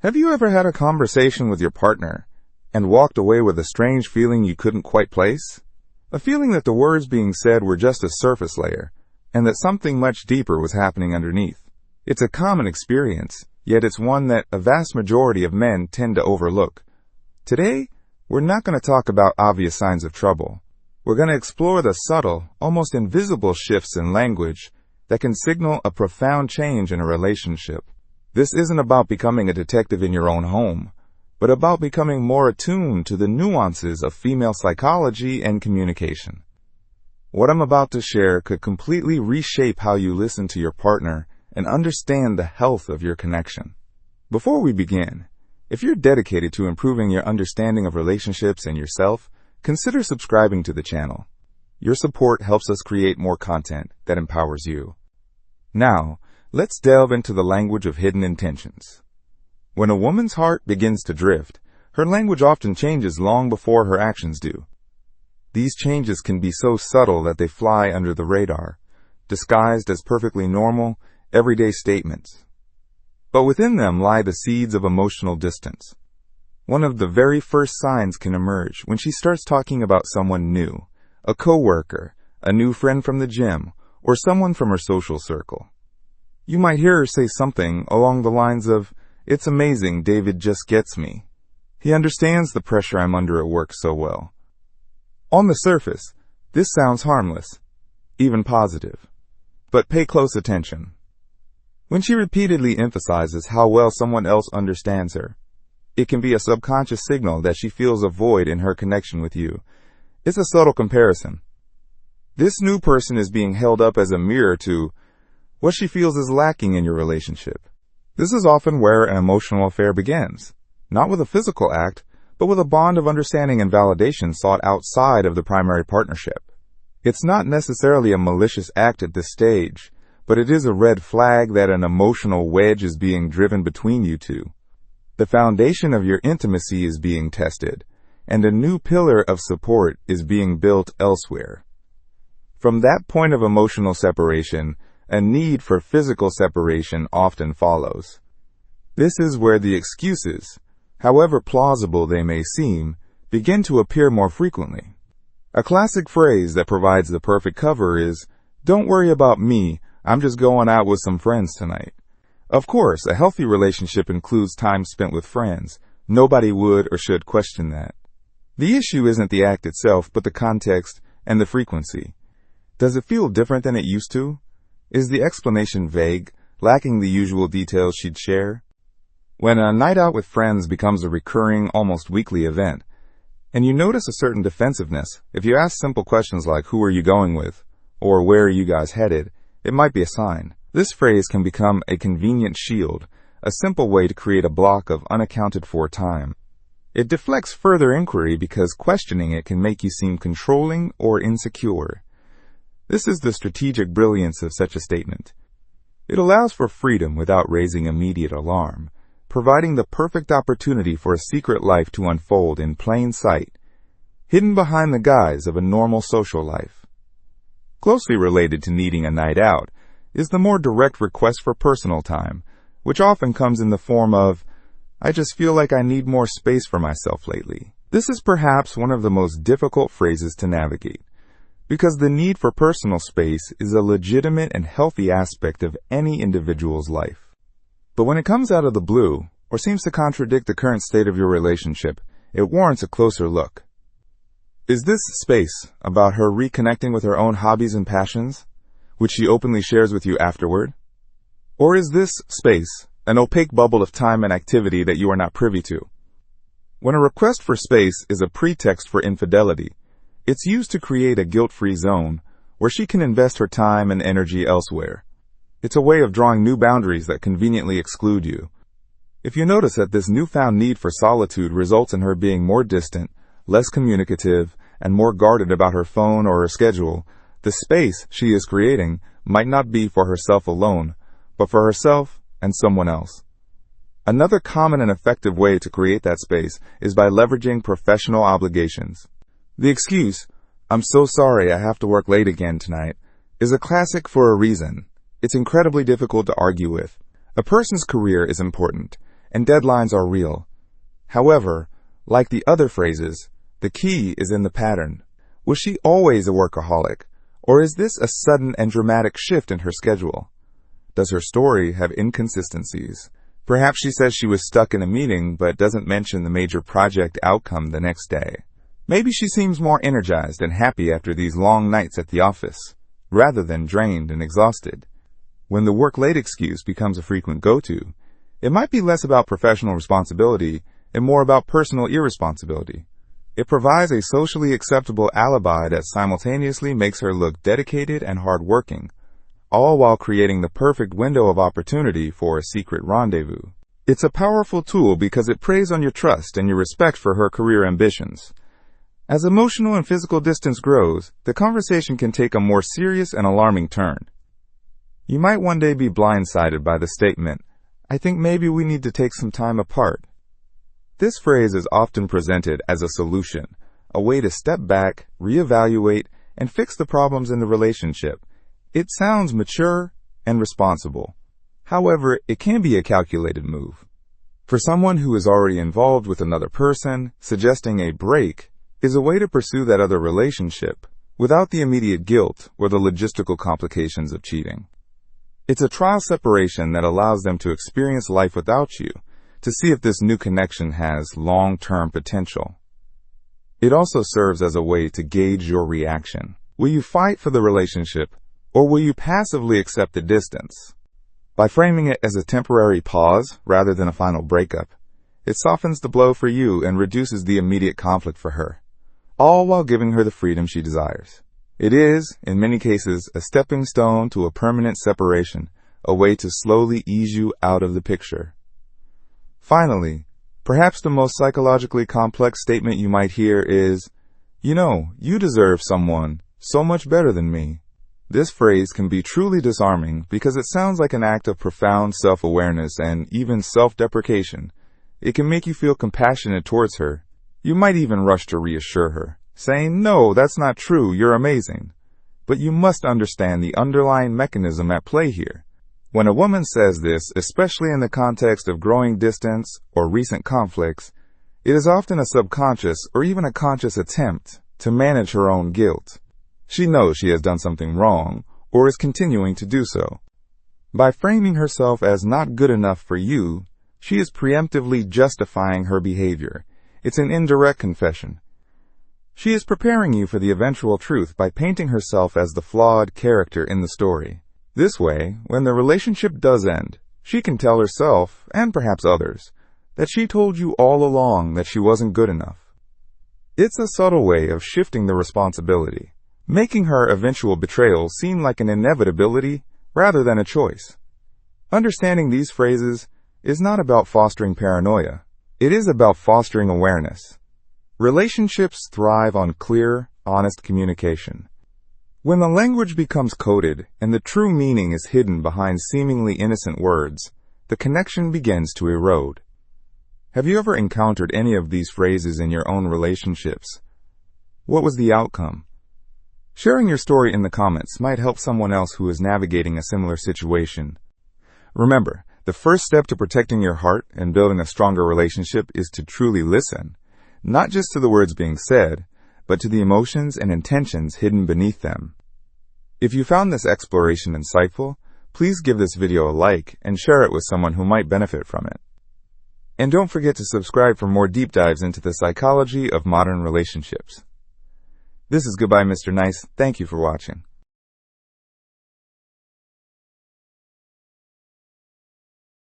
Have you ever had a conversation with your partner and walked away with a strange feeling you couldn't quite place? A feeling that the words being said were just a surface layer and that something much deeper was happening underneath. It's a common experience, yet it's one that a vast majority of men tend to overlook. Today, we're not going to talk about obvious signs of trouble. We're going to explore the subtle, almost invisible shifts in language that can signal a profound change in a relationship. This isn't about becoming a detective in your own home, but about becoming more attuned to the nuances of female psychology and communication. What I'm about to share could completely reshape how you listen to your partner and understand the health of your connection. Before we begin, if you're dedicated to improving your understanding of relationships and yourself, consider subscribing to the channel. Your support helps us create more content that empowers you. Now, let's delve into the language of hidden intentions. When a woman's heart begins to drift, her language often changes long before her actions do. These changes can be so subtle that they fly under the radar, disguised as perfectly normal, everyday statements. But within them lie the seeds of emotional distance. One of the very first signs can emerge when she starts talking about someone new, a coworker, a new friend from the gym, or someone from her social circle. You might hear her say something along the lines of, "It's amazing David just gets me. He understands the pressure I'm under at work so well." On the surface, this sounds harmless, even positive. But pay close attention. When she repeatedly emphasizes how well someone else understands her, it can be a subconscious signal that she feels a void in her connection with you. It's a subtle comparison. This new person is being held up as a mirror to what she feels is lacking in your relationship. This is often where an emotional affair begins, not with a physical act, but with a bond of understanding and validation sought outside of the primary partnership. It's not necessarily a malicious act at this stage, but it is a red flag that an emotional wedge is being driven between you two. The foundation of your intimacy is being tested, and a new pillar of support is being built elsewhere. From that point of emotional separation, a need for physical separation often follows. This is where the excuses, however plausible they may seem, begin to appear more frequently. A classic phrase that provides the perfect cover is, "Don't worry about me, I'm just going out with some friends tonight." Of course, a healthy relationship includes time spent with friends. Nobody would or should question that. The issue isn't the act itself, but the context and the frequency. Does it feel different than it used to? Is the explanation vague, lacking the usual details she'd share? When a night out with friends becomes a recurring, almost weekly event, and you notice a certain defensiveness, if you ask simple questions like, "Who are you going with?" or "Where are you guys headed?" it might be a sign. This phrase can become a convenient shield, a simple way to create a block of unaccounted for time. It deflects further inquiry because questioning it can make you seem controlling or insecure. This is the strategic brilliance of such a statement. It allows for freedom without raising immediate alarm, providing the perfect opportunity for a secret life to unfold in plain sight, hidden behind the guise of a normal social life. Closely related to needing a night out is the more direct request for personal time, which often comes in the form of, "I just feel like I need more space for myself lately." This is perhaps one of the most difficult phrases to navigate, because the need for personal space is a legitimate and healthy aspect of any individual's life. But when it comes out of the blue, or seems to contradict the current state of your relationship, it warrants a closer look. Is this space about her reconnecting with her own hobbies and passions, which she openly shares with you afterward? Or is this space an opaque bubble of time and activity that you are not privy to? When a request for space is a pretext for infidelity, it's used to create a guilt-free zone where she can invest her time and energy elsewhere. It's a way of drawing new boundaries that conveniently exclude you. If you notice that this newfound need for solitude results in her being more distant, less communicative, and more guarded about her phone or her schedule, the space she is creating might not be for herself alone, but for herself and someone else. Another common and effective way to create that space is by leveraging professional obligations. The excuse, "I'm so sorry I have to work late again tonight," is a classic for a reason. It's incredibly difficult to argue with. A person's career is important, and deadlines are real. However, like the other phrases, the key is in the pattern. Was she always a workaholic, or is this a sudden and dramatic shift in her schedule? Does her story have inconsistencies? Perhaps she says she was stuck in a meeting but doesn't mention the major project outcome the next day. Maybe she seems more energized and happy after these long nights at the office, rather than drained and exhausted. When the work-late excuse becomes a frequent go-to, it might be less about professional responsibility and more about personal irresponsibility. It provides a socially acceptable alibi that simultaneously makes her look dedicated and hardworking, all while creating the perfect window of opportunity for a secret rendezvous. It's a powerful tool because it preys on your trust and your respect for her career ambitions. As emotional and physical distance grows, the conversation can take a more serious and alarming turn. You might one day be blindsided by the statement, "I think maybe we need to take some time apart." This phrase is often presented as a solution, a way to step back, reevaluate, and fix the problems in the relationship. It sounds mature and responsible. However, it can be a calculated move. For someone who is already involved with another person, suggesting a break is a way to pursue that other relationship without the immediate guilt or the logistical complications of cheating. It's a trial separation that allows them to experience life without you, to see if this new connection has long-term potential. It also serves as a way to gauge your reaction. Will you fight for the relationship, or will you passively accept the distance? By framing it as a temporary pause rather than a final breakup, it softens the blow for you and reduces the immediate conflict for her, all while giving her the freedom she desires. It is, in many cases, a stepping stone to a permanent separation, a way to slowly ease you out of the picture. Finally, perhaps the most psychologically complex statement you might hear is, you deserve someone so much better than me. This phrase can be truly disarming because it sounds like an act of profound self-awareness and even self-deprecation. It can make you feel compassionate towards her. You might even rush to reassure her, saying, "No, that's not true, you're amazing." But you must understand the underlying mechanism at play here. When a woman says this, especially in the context of growing distance or recent conflicts, it is often a subconscious or even a conscious attempt to manage her own guilt. She knows she has done something wrong or is continuing to do so. By framing herself as not good enough for you, she is preemptively justifying her behavior. It's an indirect confession. She is preparing you for the eventual truth by painting herself as the flawed character in the story. This way, when the relationship does end, she can tell herself, and perhaps others, that she told you all along that she wasn't good enough. It's a subtle way of shifting the responsibility, making her eventual betrayal seem like an inevitability rather than a choice. Understanding these phrases is not about fostering paranoia. It is about fostering awareness. Relationships thrive on clear, honest communication. When the language becomes coded and the true meaning is hidden behind seemingly innocent words, the connection begins to erode. Have you ever encountered any of these phrases in your own relationships? What was the outcome? Sharing your story in the comments might help someone else who is navigating a similar situation. Remember, the first step to protecting your heart and building a stronger relationship is to truly listen, not just to the words being said, but to the emotions and intentions hidden beneath them. If you found this exploration insightful, please give this video a like and share it with someone who might benefit from it. And don't forget to subscribe for more deep dives into the psychology of modern relationships. This is Goodbye, Mr. Nice. Thank you for watching.